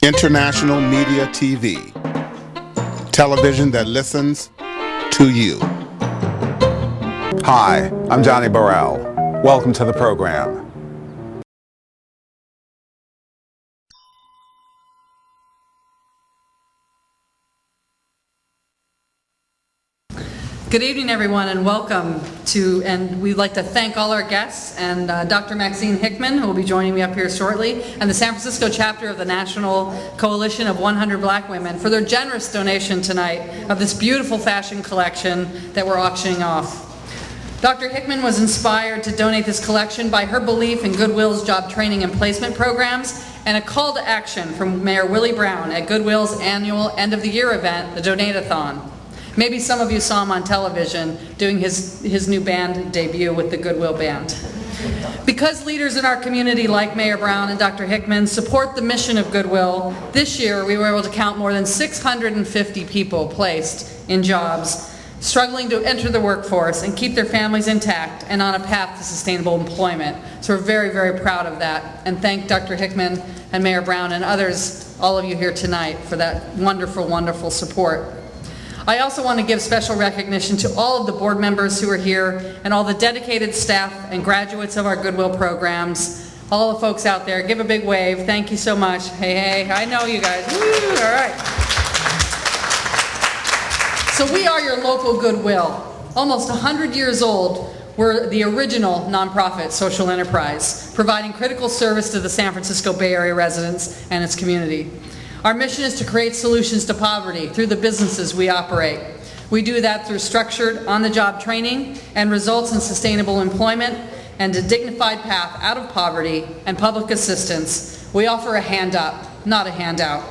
International Media TV. Television that listens to you. Hi, I'm Johnnie Burrell. Welcome to the program. Good evening, everyone, and welcome to, and we'd like to thank all our guests and Dr. Maxine Hickman, who will be joining me up here shortly, and the San Francisco chapter of the National Coalition of 100 Black Women for their generous donation tonight of this beautiful fashion collection that we're auctioning off. Dr. Hickman was inspired to donate this collection by her belief in Goodwill's job training and placement programs and a call to action from Mayor Willie Brown at Goodwill's annual end-of-the-year event, the Donate-a-thon. Maybe some of you saw him on television doing his new band debut with the Goodwill Band. Because leaders in our community like Mayor Brown and Dr. Hickman support the mission of Goodwill, this year we were able to count more than 650 people placed in jobs, struggling to enter the workforce and keep their families intact and on a path to sustainable employment. So we're very, very proud of that, and thank Dr. Hickman and Mayor Brown and others, all of you here tonight, for that wonderful, wonderful support. I also want to give special recognition to all of the board members who are here and all the dedicated staff and graduates of our Goodwill programs. All the folks out there, give a big wave. Thank you so much. Hey, hey, I know you guys. Woo, all right. So we are your local Goodwill. Almost 100 years old, we're the original nonprofit social enterprise, providing critical service to the San Francisco Bay Area residents and its community. Our mission is to create solutions to poverty through the businesses we operate. We do that through structured on-the-job training and results in sustainable employment and a dignified path out of poverty and public assistance. We offer a hand up, not a handout.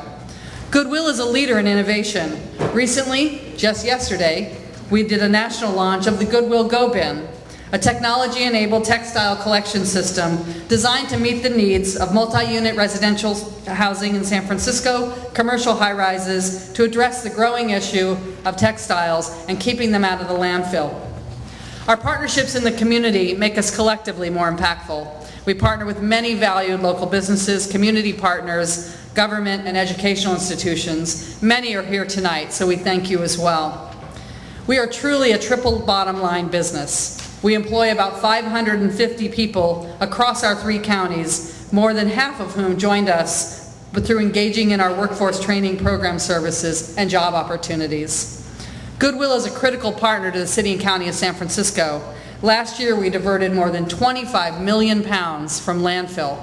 Goodwill is a leader in innovation. Recently, just yesterday, we did a national launch of the Goodwill Go Bin, a technology-enabled textile collection system designed to meet the needs of multi-unit residential housing in San Francisco, commercial high-rises, to address the growing issue of textiles and keeping them out of the landfill. Our partnerships in the community make us collectively more impactful. We partner with many valued local businesses, community partners, government and educational institutions. Many are here tonight, so we thank you as well. We are truly a triple bottom line business. We employ about 550 people across our 3 counties, more than half of whom joined us through engaging in our workforce training program services and job opportunities. Goodwill is a critical partner to the City and County of San Francisco. Last year, we diverted more than 25 million pounds from landfill.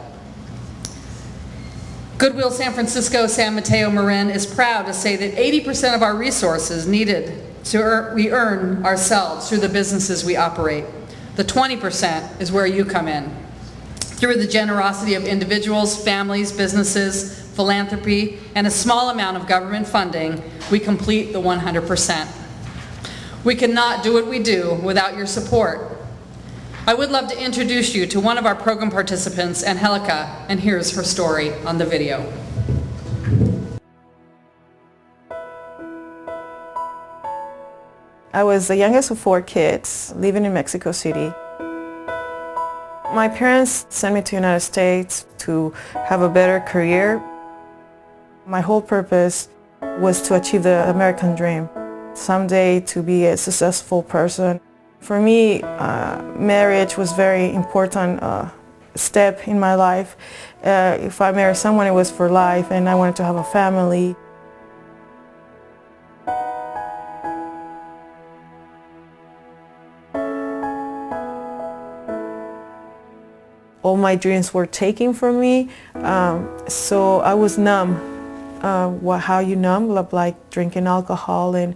Goodwill San Francisco San Mateo Marin is proud to say that 80% of our resources needed we earn ourselves through the businesses we operate. The 20% is where you come in. Through the generosity of individuals, families, businesses, philanthropy, and a small amount of government funding, we complete the 100%. We cannot do what we do without your support. I would love to introduce you to one of our program participants, Angelica, and here's her story on the video. I was the youngest of 4 kids living in Mexico City. My parents sent me to the United States to have a better career. My whole purpose was to achieve the American dream, someday to be a successful person. For me, marriage was a very important step in my life. If I married someone, it was for life, and I wanted to have a family. All my dreams were taken from me, so I was numb. How you numb? Like drinking alcohol and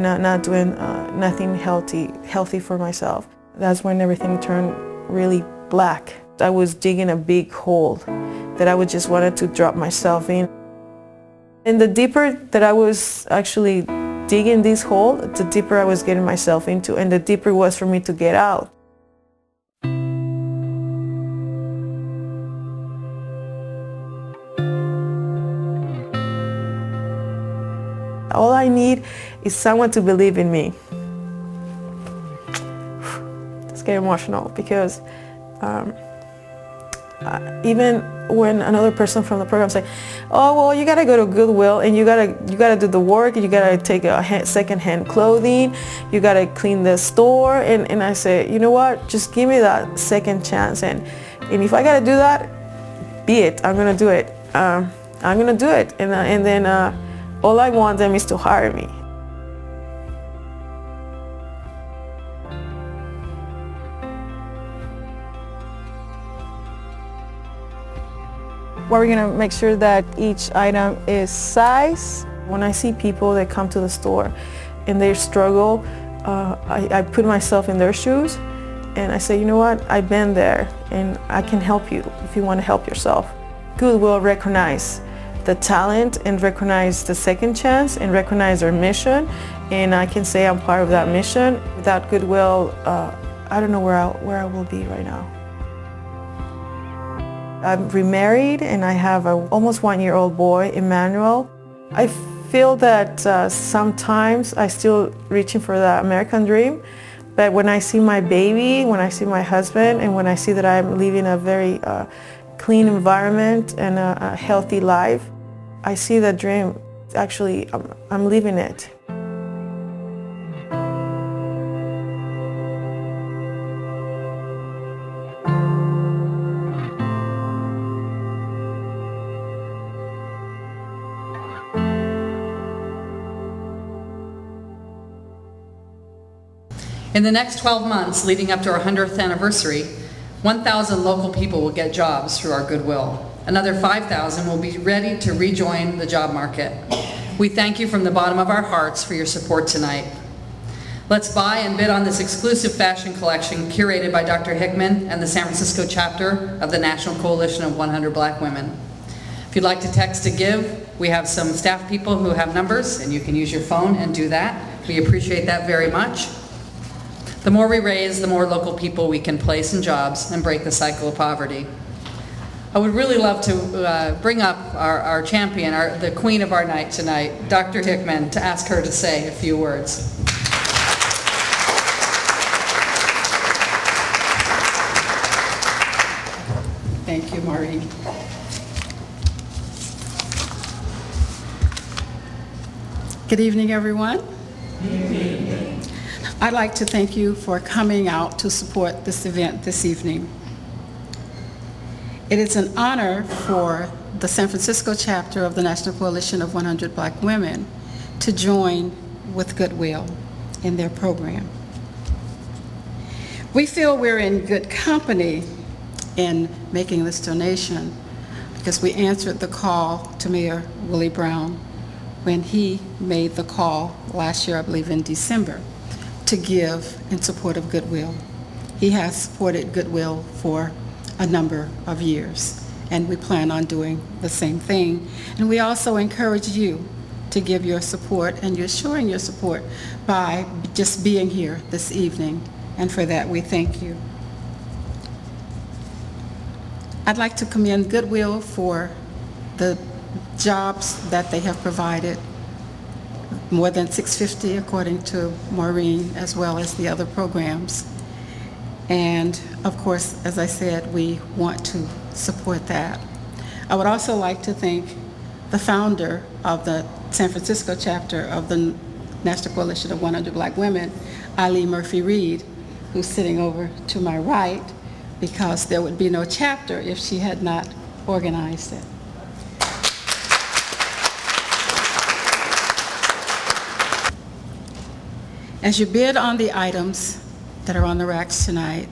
not doing nothing healthy for myself. That's when everything turned really black. I was digging a big hole that I would just wanted to drop myself in. And the deeper that I was actually digging this hole, the deeper I was getting myself into, and the deeper it was for me to get out. All I need is someone to believe in me. Let's get emotional because Even when another person from the program say, oh, well, you gotta go to Goodwill and you gotta do the work, you gotta take a second-hand clothing, you gotta clean the store, and I say, you know what, just give me that second chance, and if I gotta do that, be it, I'm gonna do it. I'm gonna do it, and then all I want them is to hire me. We're gonna make sure that each item is sized. When I see people that come to the store and they struggle, I put myself in their shoes and I say, you know what, I've been there and I can help you if you want to help yourself. Goodwill recognize the talent and recognize the second chance and recognize our mission, and I can say I'm part of that mission. Without Goodwill, I don't know where I will be right now. I'm remarried and I have an almost 1-year-old boy, Emmanuel. I feel that sometimes I still reaching for the American dream, but when I see my baby, when I see my husband, and when I see that I'm living a very clean environment and a healthy life, I see that dream. Actually, I'm living it. In the next 12 months leading up to our 100th anniversary, 1,000 local people will get jobs through our Goodwill. Another 5,000 will be ready to rejoin the job market. We thank you from the bottom of our hearts for your support tonight. Let's buy and bid on this exclusive fashion collection curated by Dr. Hickman and the San Francisco chapter of the National Coalition of 100 Black Women. If you'd like to text to give, we have some staff people who have numbers, and you can use your phone and do that. We appreciate that very much. The more we raise, the more local people we can place in jobs and break the cycle of poverty. I would really love to bring up our champion, the queen of our night tonight, Dr. Hickman, to ask her to say a few words. Thank you, Maureen. Good evening, everyone. Good evening. I'd like to thank you for coming out to support this event this evening. It is an honor for the San Francisco chapter of the National Coalition of 100 Black Women to join with Goodwill in their program. We feel we're in good company in making this donation because we answered the call to Mayor Willie Brown when he made the call last year, I believe in December, to give in support of Goodwill. He has supported Goodwill for a number of years, and we plan on doing the same thing. And we also encourage you to give your support, and you're showing your support by just being here this evening, and for that we thank you. I'd like to commend Goodwill for the jobs that they have provided, more than 650 according to Maureen, as well as the other programs. And of course, as I said, we want to support that. I would also like to thank the founder of the San Francisco chapter of the National Coalition of 100 Black Women, Eileen Murphy-Reed, who's sitting over to my right, because there would be no chapter if she had not organized it. As you bid on the items that are on the racks tonight,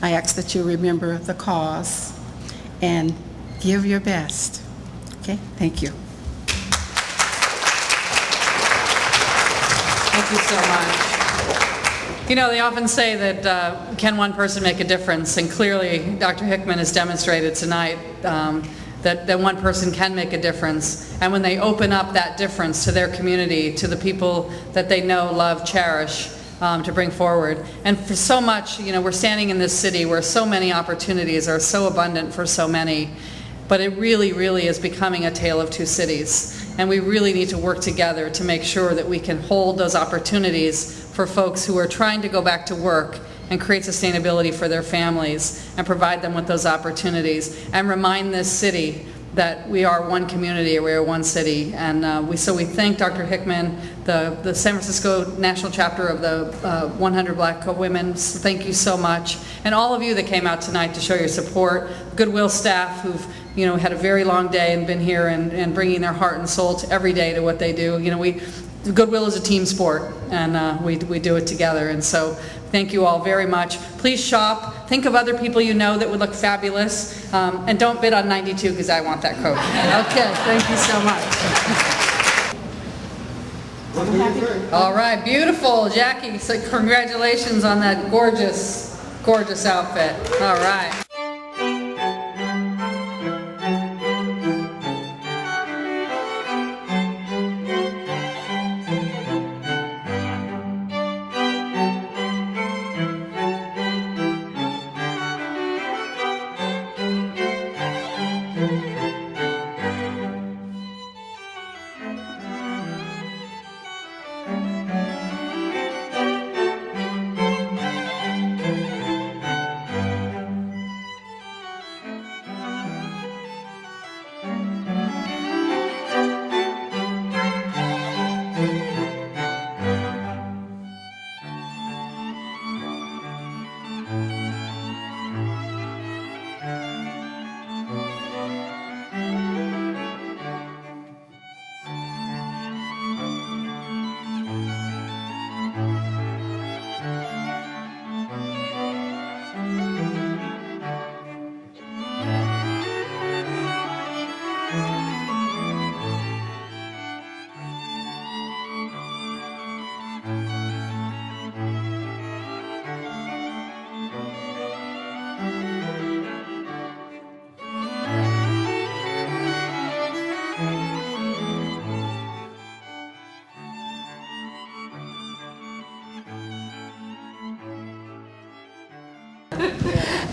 I ask that you remember the cause and give your best. Okay, thank you. Thank you so much. You know, they often say that can one person make a difference? And clearly, Dr. Hickman has demonstrated tonight that one person can make a difference. And when they open up that difference to their community, to the people that they know, love, cherish, to bring forward. And for so much, you know, we're standing in this city where so many opportunities are so abundant for so many, but it really, really is becoming a tale of two cities. And we really need to work together to make sure that we can hold those opportunities for folks who are trying to go back to work and create sustainability for their families and provide them with those opportunities, and remind this city that we are one community, we are one city. And we thank Dr. Hickman, the San Francisco National Chapter of the 100 Black Women. Thank you so much. And all of you that came out tonight to show your support. Goodwill staff who've had a very long day and been here and bringing their heart and soul to every day to what they do. Goodwill is a team sport, and we do it together. And so thank you all very much. Please shop. Think of other people you know that would look fabulous. And don't bid on 92 because I want that coat. Okay, thank you so much. All right, beautiful. Jackie, so congratulations on that gorgeous, gorgeous outfit. All right.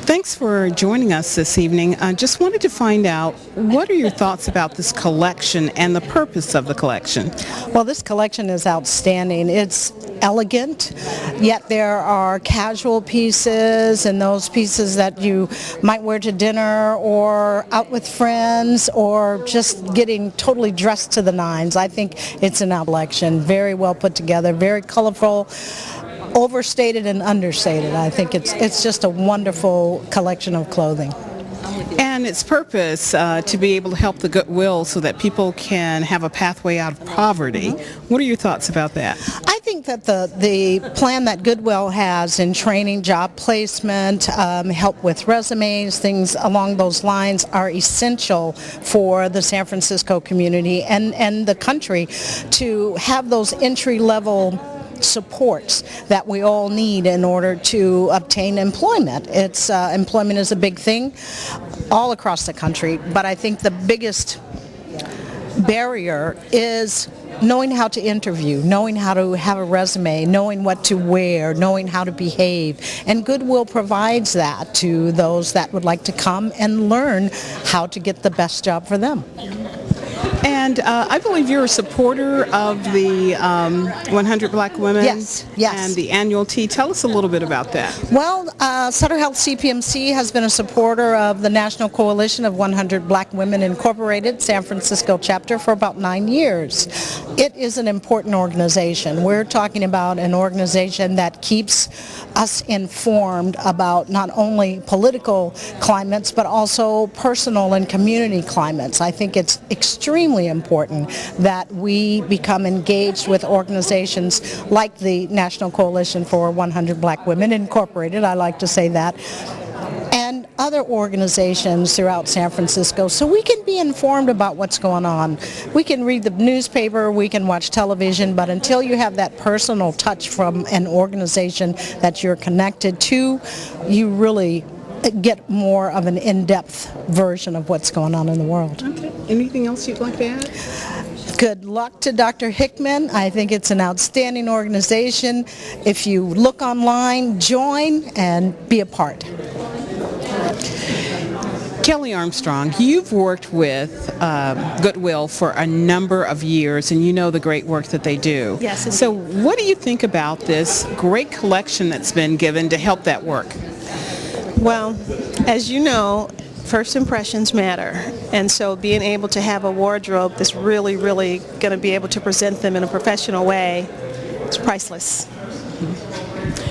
Thanks for joining us this evening. I just wanted to find out, what are your thoughts about this collection and the purpose of the collection? Well, this collection is outstanding. It's elegant, yet there are casual pieces and those pieces that you might wear to dinner or out with friends or just getting totally dressed to the nines. I think it's an collection, very well put together, very colorful, overstated and understated. I think it's just a wonderful collection of clothing. And its purpose to be able to help the Goodwill so that people can have a pathway out of poverty. What are your thoughts about that? I think that the plan that Goodwill has in training, job placement, help with resumes, things along those lines are essential for the San Francisco community and the country to have those entry-level supports that we all need in order to obtain employment. Employment is a big thing all across the country, but I think the biggest barrier is knowing how to interview, knowing how to have a resume, knowing what to wear, knowing how to behave. And Goodwill provides that to those that would like to come and learn how to get the best job for them. And I believe you're a supporter of the 100 Black Women. Yes. And the annual tea. Tell us a little bit about that. Well, Sutter Health CPMC has been a supporter of the National Coalition of 100 Black Women Incorporated, San Francisco chapter, for about 9 years. It is an important organization. We're talking about an organization that keeps us informed about not only political climates, but also personal and community climates. I think it's extremely important that we become engaged with organizations like the National Coalition for 100 Black Women Incorporated, I like to say that, and other organizations throughout San Francisco, so we can be informed about what's going on. We can read the newspaper, we can watch television, but until you have that personal touch from an organization that you're connected to, you really get more of an in-depth version of what's going on in the world. Okay. Anything else you'd like to add? Good luck to Dr. Hickman. I think it's an outstanding organization. If you look online, join and be a part. Kelly Armstrong, you've worked with Goodwill for a number of years, and you know the great work that they do. Yes, indeed. So what do you think about this great collection that's been given to help that work? Well, as you know, first impressions matter, and so being able to have a wardrobe that's really, really going to be able to present them in a professional way, it's priceless.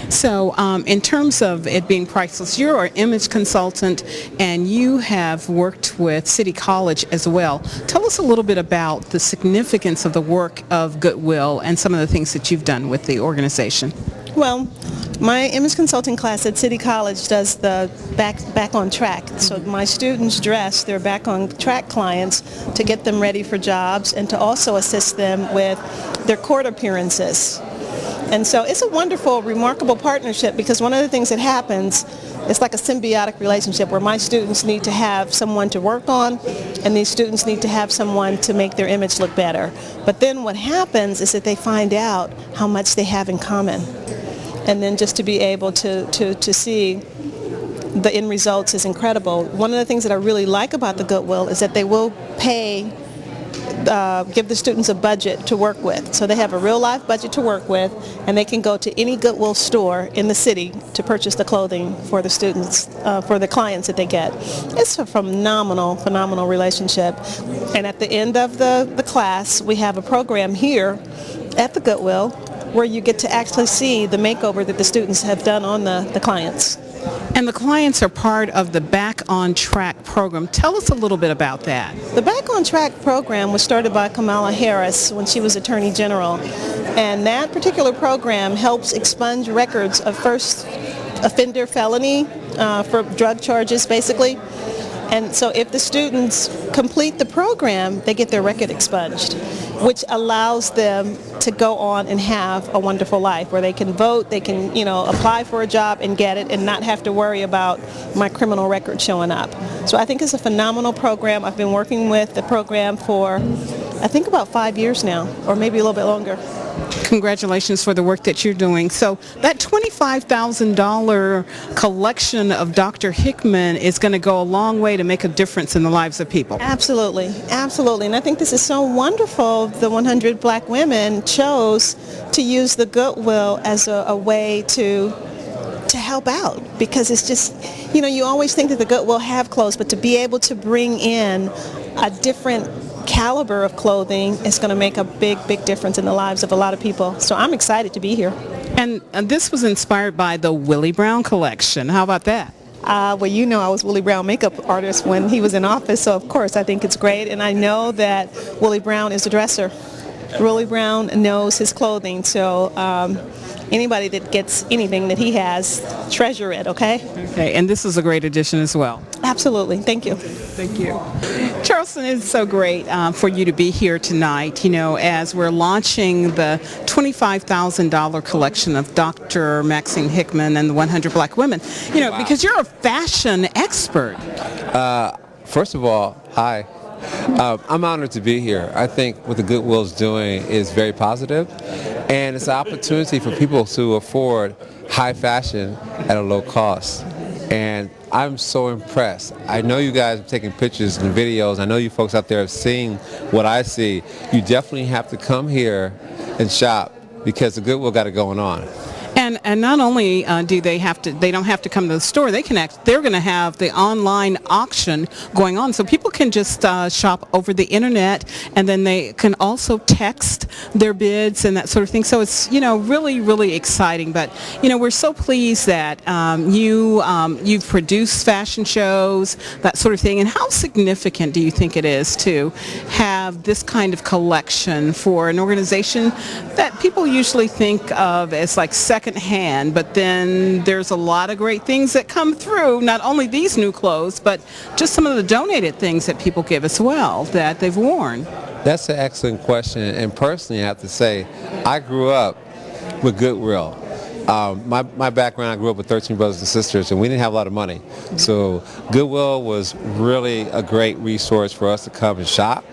So in terms of it being priceless, you're an image consultant and you have worked with City College as well. Tell us a little bit about the significance of the work of Goodwill and some of the things that you've done with the organization. Well, my image consulting class at City College does the back on track. So my students dress their back on track clients to get them ready for jobs and to also assist them with their court appearances. And so it's a wonderful, remarkable partnership because one of the things that happens, it's like a symbiotic relationship where my students need to have someone to work on and these students need to have someone to make their image look better. But then what happens is that they find out how much they have in common. And then just to be able to see the end results is incredible. One of the things that I really like about the Goodwill is that they will give the students a budget to work with. So they have a real life budget to work with and they can go to any Goodwill store in the city to purchase the clothing for the students, for the clients that they get. It's a phenomenal relationship. And at the end of the class, we have a program here at the Goodwill where you get to actually see the makeover that the students have done on the clients. And the clients are part of the Back on Track program. Tell us a little bit about that. The Back on Track program was started by Kamala Harris when she was Attorney General. And that particular program helps expunge records of first offender felony for drug charges, basically. And so if the students complete the program, they get their record expunged, which allows them to go on and have a wonderful life where they can vote, they can, apply for a job and get it and not have to worry about my criminal record showing up. So I think it's a phenomenal program. I've been working with the program for, I think, about 5 years now, or maybe a little bit longer. Congratulations for the work that you're doing. So that $25,000 collection of Dr. Hickman is going to go a long way to make a difference in the lives of people. Absolutely. And I think this is so wonderful. The 100 Black women chose to use the Goodwill as a way to help out because it's just, you always think that the Goodwill have clothes, but to be able to bring in a different caliber of clothing is going to make a big difference in the lives of a lot of people. So I'm excited to be here. And this was inspired by the Willie Brown collection. How about that? I was Willie Brown makeup artist when he was in office, so of course I think it's great. And I know that Willie Brown is a dresser. Willie Brown knows his clothing, so anybody that gets anything that he has, treasure it, okay? Okay, and this is a great addition as well. Absolutely. Thank you. Thank you. Charleston, it's so great for you to be here tonight, as we're launching the $25,000 collection of Dr. Maxine Hickman and the 100 Black women, Wow. Because you're a fashion expert. First of all, hi. I'm honored to be here. I think what the Goodwill's doing is very positive, and it's an opportunity for people to afford high fashion at a low cost. And I'm so impressed. I know you guys are taking pictures and videos. I know you folks out there have seen what I see. You definitely have to come here and shop because the Goodwill got it going on. And not only do they don't have to come to the store, they're going to have the online auction going on. So people can just shop over the internet, and then they can also text their bids and that sort of thing. So it's, really exciting. But, we're so pleased that you've produced fashion shows, that sort of thing. And how significant do you think it is to have this kind of collection for an organization that people usually think of as like secondhand, but then there's a lot of great things that come through, not only these new clothes, but just some of the donated things that people give as well that they've worn? That's an excellent question, and personally I have to say, I grew up with Goodwill. My background, I grew up with 13 brothers and sisters, and we didn't have a lot of money. So Goodwill was really a great resource for us to come and shop.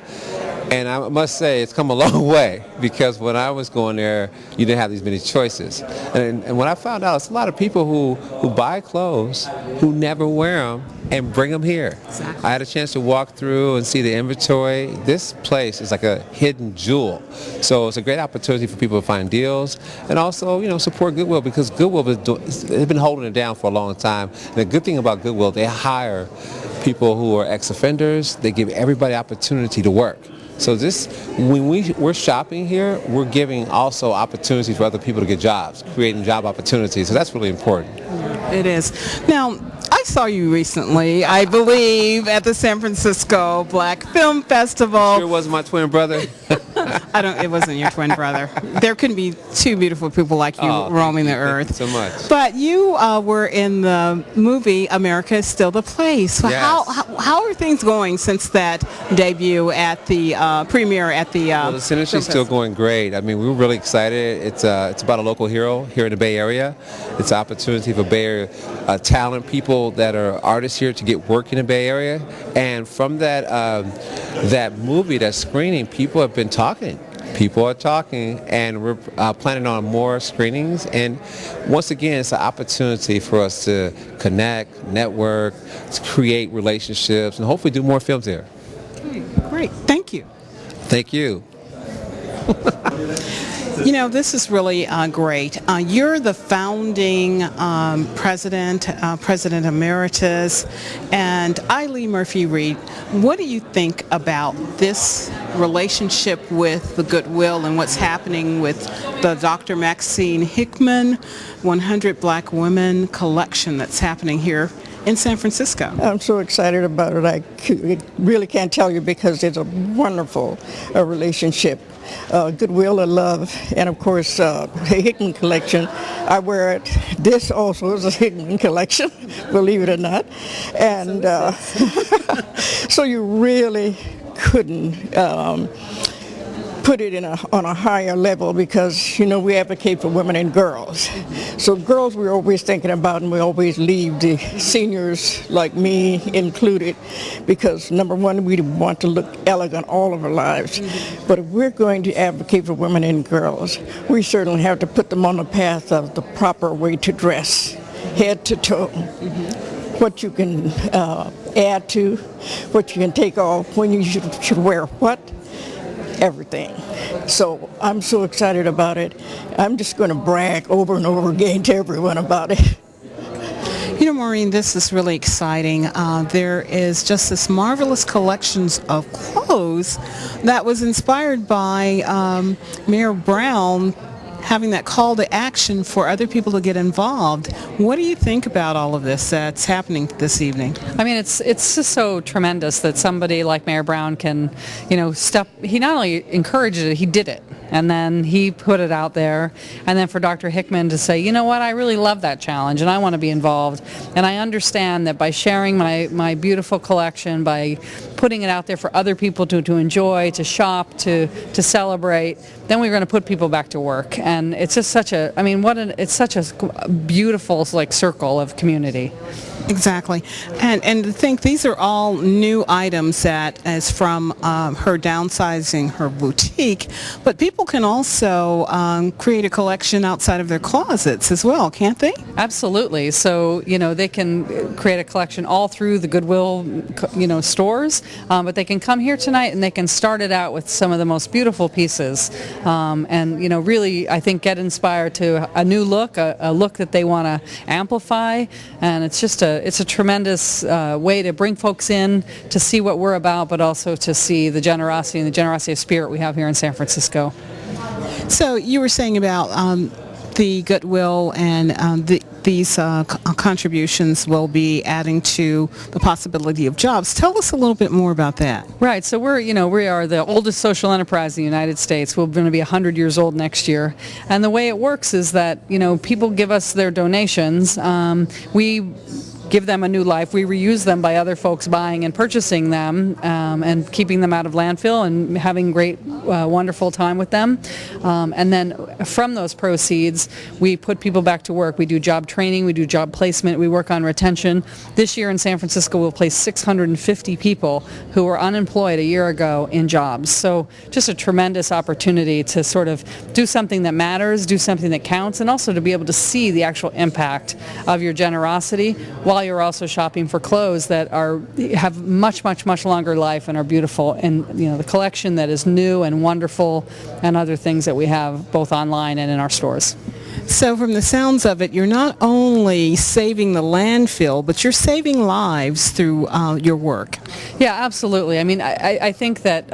And I must say, it's come a long way, because when I was going there, you didn't have these many choices. And when I found out, it's a lot of people who buy clothes, who never wear them, and bring them here. Exactly. I had a chance to walk through and see the inventory. This place is like a hidden jewel. So it's a great opportunity for people to find deals, and also, support Goodwill, because Goodwill has been holding it down for a long time. And the good thing about Goodwill, they hire people who are ex-offenders. They give everybody opportunity to work. So when we're shopping here, we're giving also opportunities for other people to get jobs, creating job opportunities. So that's really important. It is. Now, I saw you recently, I believe, at the San Francisco Black Film Festival. Sure was my twin brother. It wasn't your twin brother. There couldn't be two beautiful people like you roaming the earth. Thank you so much. But you were in the movie America is Still the Place. So Yes. how are things going since that debut at the premiere at the Well, the synergy is still going great. I mean, we were really excited. It's about a local hero here in the Bay Area. It's an opportunity for Bay Area talent, people that are artists here, to get work in the Bay Area. And from that movie, that screening, people have been talking. People are talking, and we're planning on more screenings. And once again, it's an opportunity for us to connect, network, to create relationships, and hopefully do more films there. Great. Thank you. Thank you. This is really great. You're the founding president emeritus, and Lee Murphy-Reed, what do you think about this relationship with the Goodwill and what's happening with the Dr. Maxine Hickman 100 Black Women collection that's happening here in San Francisco? I'm so excited about it. I really can't tell you, because it's a wonderful relationship. Goodwill, I love, and of course the Hickman collection, I wear it. This also is a Hickman collection, believe it or not. And so you really couldn't put it on a higher level, because we advocate for women and girls. So girls we're always thinking about, and we always leave the seniors like me included, because number one, we want to look elegant all of our lives. But if we're going to advocate for women and girls, we certainly have to put them on the path of the proper way to dress, head to toe. What you can add to, what you can take off, when you should wear what, everything. So I'm so excited about it. I'm just going to brag over and over again to everyone about it. Maureen, this is really exciting. There is just this marvelous collections of clothes that was inspired by Mayor Brown having that call to action for other people to get involved. What do you think about all of this that's happening this evening? I mean, it's just so tremendous that somebody like Mayor Brown can, he not only encouraged it, he did it. And then he put it out there. And then for Dr. Hickman to say, you know what, I really love that challenge and I want to be involved. And I understand that by sharing my beautiful collection, by putting it out there for other people to enjoy, to shop, to celebrate, then we're going to put people back to work. And it's just such a, it's such a beautiful circle of community. Exactly. And to think these are all new items that is from her downsizing her boutique, but people can also create a collection outside of their closets as well, can't they? Absolutely. So, they can create a collection all through the Goodwill, stores, but they can come here tonight and they can start it out with some of the most beautiful pieces and, really, I think, get inspired to a new look, a look that they want to amplify, and it's just it's a tremendous way to bring folks in to see what we're about, but also to see the generosity of spirit we have here in San Francisco. So you were saying about the Goodwill and these contributions will be adding to the possibility of jobs. Tell us a little bit more about that. Right. So we are the oldest social enterprise in the United States. We're going to be 100 years old next year. And the way it works is that, people give us their donations. We give them a new life. We reuse them by other folks buying and purchasing them and keeping them out of landfill and having great, wonderful time with them. And then from those proceeds, we put people back to work. We do job training, we do job placement, we work on retention. This year in San Francisco, we'll place 650 people who were unemployed a year ago in jobs. So just a tremendous opportunity to sort of do something that matters, do something that counts, and also to be able to see the actual impact of your generosity while you're also shopping for clothes that have much, much, much longer life and are beautiful. And the collection that is new and wonderful, and other things that we have both online and in our stores. So from the sounds of it, you're not only saving the landfill, but you're saving lives through your work. Yeah, absolutely. I mean, I think that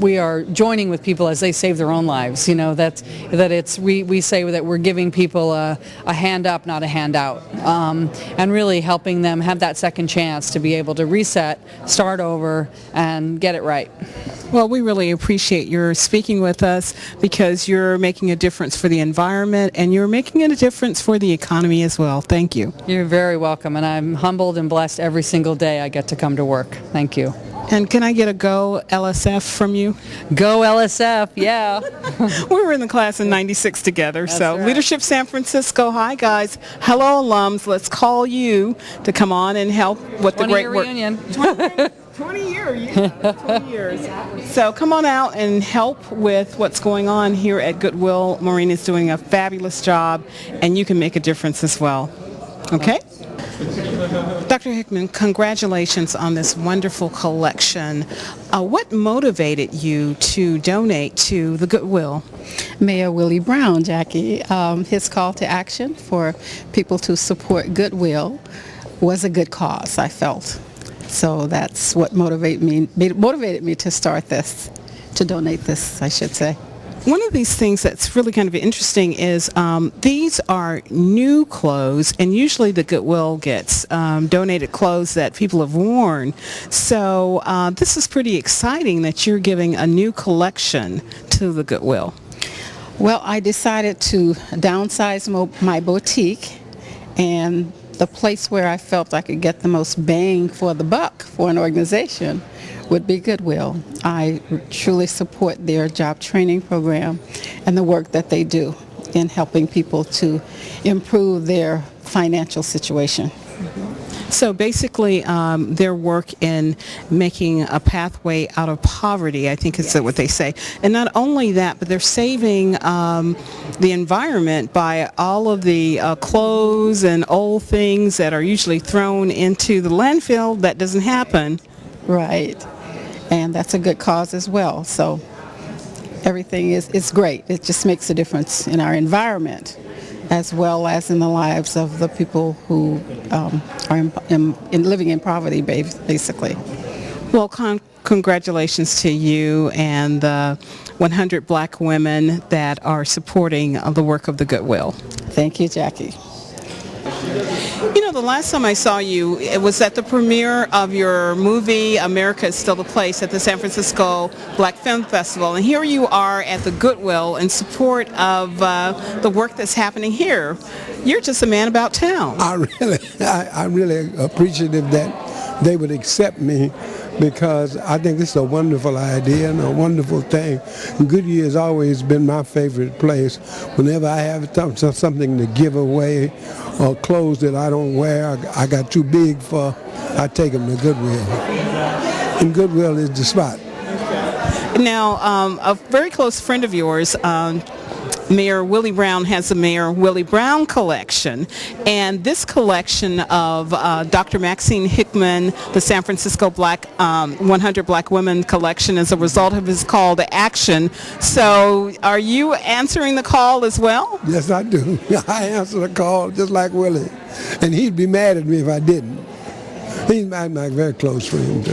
we are joining with people as they save their own lives. That we say that we're giving people a hand up, not a handout, and really helping them have that second chance to be able to reset, start over, and get it right. Well, we really appreciate your speaking with us because you're making a difference for the environment and you're making a difference for the economy as well. Thank you. You're very welcome, and I'm humbled and blessed every single day I get to come to work. Thank you. And can I get a go LSF from you? Go LSF, yeah. We were in the class in 96 together. That's so right. Leadership San Francisco, hi guys. Hello alums, let's call you to come on and help with the great work. Reunion. 20 years. So come on out and help with what's going on here at Goodwill. Maureen is doing a fabulous job, and you can make a difference as well. Okay? Dr. Hickman, congratulations on this wonderful collection. What motivated you to donate to the Goodwill? Mayor Willie Brown, Jackie, his call to action for people to support Goodwill was a good cause, I felt. So that's what motivated me to start this, to donate this, I should say. One of these things that's really kind of interesting is these are new clothes, and usually the Goodwill gets donated clothes that people have worn. So this is pretty exciting that you're giving a new collection to the Goodwill. Well, I decided to downsize my boutique, and the place where I felt I could get the most bang for the buck for an organization would be Goodwill. I truly support their job training program and the work that they do in helping people to improve their financial situation. So basically, their work in making a pathway out of poverty, I think is what they say. And not only that, but they're saving the environment by all of the clothes and old things that are usually thrown into the landfill. That doesn't happen. Right. And that's a good cause as well. So everything is great. It just makes a difference in our environment, as well as in the lives of the people who are living in poverty, basically. Well, congratulations to you and the 100 black women that are supporting the work of the Goodwill. Thank you, Jackie. You know, the last time I saw you, it was at the premiere of your movie, America is Still the Place, at the San Francisco Black Film Festival. And here you are at the Goodwill in support of the work that's happening here. You're just a man about town. I'm really appreciative that they would accept me, because I think this is a wonderful idea and a wonderful thing. Goodyear has always been my favorite place. Whenever I have something to give away or clothes that I don't wear, I got too big for, I take them to Goodwill. And Goodwill is the spot. Now, a very close friend of yours, Mayor Willie Brown, has the Mayor Willie Brown collection, and this collection of Dr. Maxine Hickman, the San Francisco 100 Black Women collection, is a result of his call to action. So are you answering the call as well? Yes, I do. I answer the call just like Willie, and he'd be mad at me if I didn't. He's my very close friend too,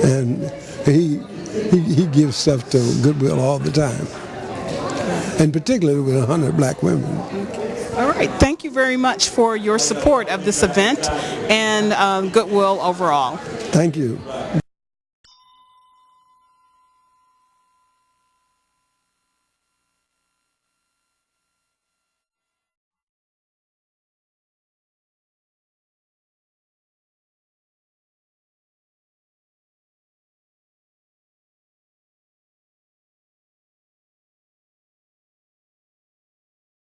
and he gives stuff to Goodwill all the time, and particularly with 100 black women. All right. Thank you very much for your support of this event and Goodwill overall. Thank you.